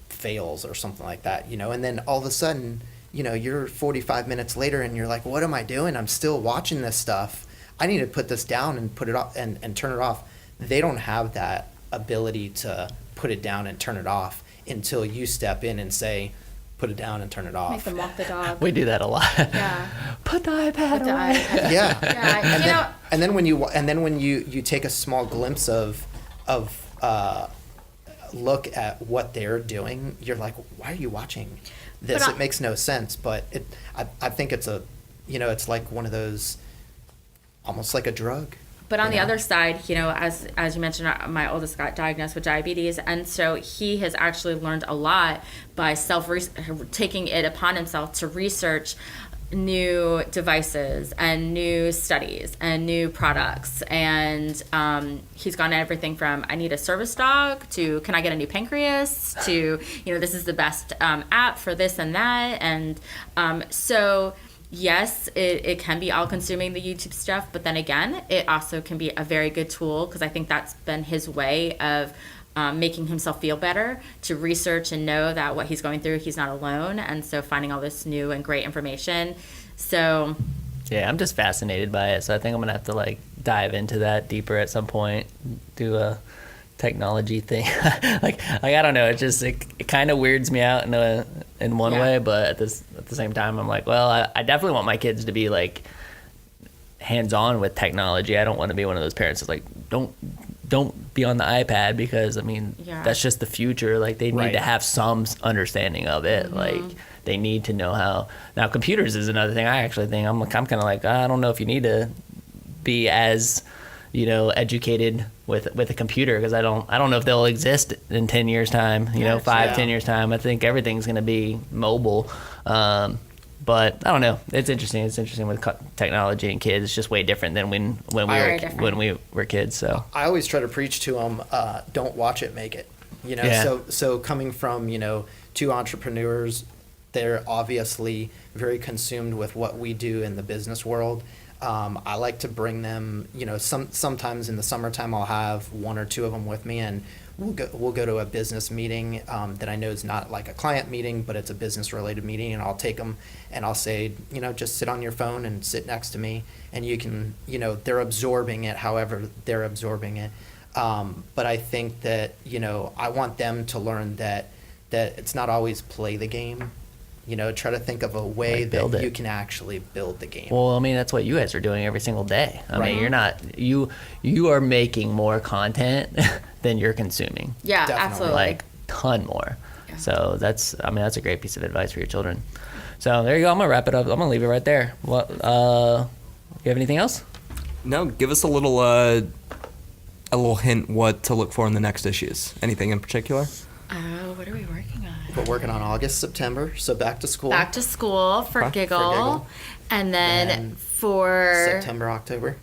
fails or something like that, you know, and then all of a sudden, you know, you're 45 minutes later and you're like, what am I doing? I'm still watching this stuff. I need to put this down and put it off and turn it off. They don't have that ability to put it down and turn it off until you step in and say, put it down and turn it off. Make them walk the dog. We do that a lot. Yeah. Put the iPad Put the away. iPad. Yeah. Yeah, you know. And then when you take a small glimpse of look at what they're doing, you're like, why are you watching this? It makes no sense. But I think it's it's like one of those, almost like a drug. But on the know? other side, you know, as you mentioned, my oldest got diagnosed with diabetes, and so he has actually learned a lot by taking it upon himself to research new devices and new studies and new products. And he's gone everything from I need a service dog to can I get a new pancreas to, you know, this is the best app for this and that. And so yes, it can be all-consuming, the YouTube stuff, but then again, it also can be a very good tool, because I think that's been his way of making himself feel better, to research and know that what he's going through, he's not alone, and so finding all this new and great information. So Yeah, I'm just fascinated by it, so I think I'm gonna have to like dive into that deeper at some point, do a technology thing. like I don't know, it kind of weirds me out in one way, but at the same time I'm like, well, I definitely want my kids to be like hands-on with technology. I don't want to be one of those parents that's like don't be on the iPad, because I mean that's just the future. Like they need to have some understanding of it. Mm-hmm. Like they need to know how. Now computers is another thing. I actually think I'm kind of like, I don't know if you need to be as educated with a computer, because I don't know if they'll exist in 10 years time, 10 years time. I think everything's going to be mobile. But I don't know. It's interesting. It's interesting with technology and kids. It's just way different than when we were kids. So I always try to preach to them, don't watch it, make it. So coming from, two entrepreneurs, they're obviously very consumed with what we do in the business world. I like to bring them, sometimes in the summertime I'll have one or two of them with me, and we'll go to a business meeting that I know is not like a client meeting, but it's a business related meeting, and I'll take them and I'll say, just sit on your phone and sit next to me, and you can, they're absorbing it however they're absorbing it. But I think that, I want them to learn that it's not always play the game. Try to think of a way that you can actually build the game. Well, I mean, that's what you guys are doing every single day. I mean, you're not, you are making more content than you're consuming. Yeah, Definitely. absolutely. Like, ton more. Yeah. So that's a great piece of advice for your children. So there you go. I'm going to wrap it up. I'm going to leave it right there. What, you have anything else? No, give us a little hint what to look for in the next issues. Anything in particular? What are we working on? We're working on August, September, so back to school. Back to school for Giggle. And then for September, October.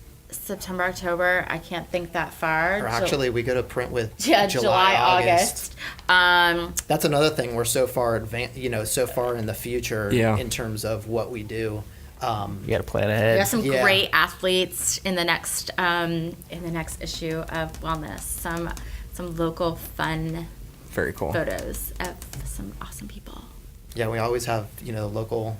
October, I can't think that far. Or actually, we go to print with July, August. That's another thing. We're so far so far in the future in terms of what we do. You got to plan ahead. We have some great athletes in the next issue of Wellness. Some local fun. Very cool. Photos of some awesome people. Yeah, we always have, local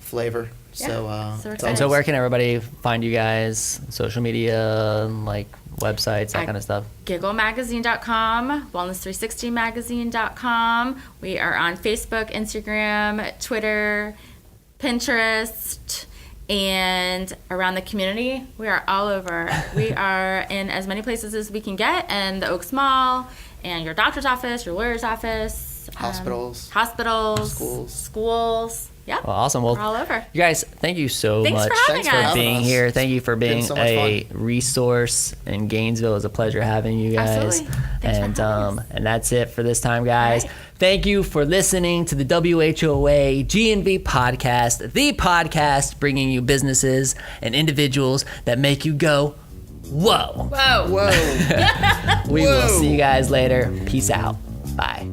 flavor. Yeah. So where can everybody find you guys? Social media, like websites, that kind of stuff? GiggleMagazine.com, Wellness360magazine.com. We are on Facebook, Instagram, Twitter, Pinterest, and around the community. We are all over. We are in as many places as we can get, and the Oaks Mall, and your doctor's office, your lawyer's office, hospitals, schools. Yeah. Well, awesome. Well, we're all over. You guys, thank you so much Thanks for being here. Thank you for being so a resource in Gainesville. It was a pleasure having you guys. Absolutely. Thanks for having us. And that's it for this time, guys. Right. Thank you for listening to the WHOA GNV Podcast, the podcast bringing you businesses and individuals that make you go, whoa. Whoa. We will see you guys later. Peace out. Bye.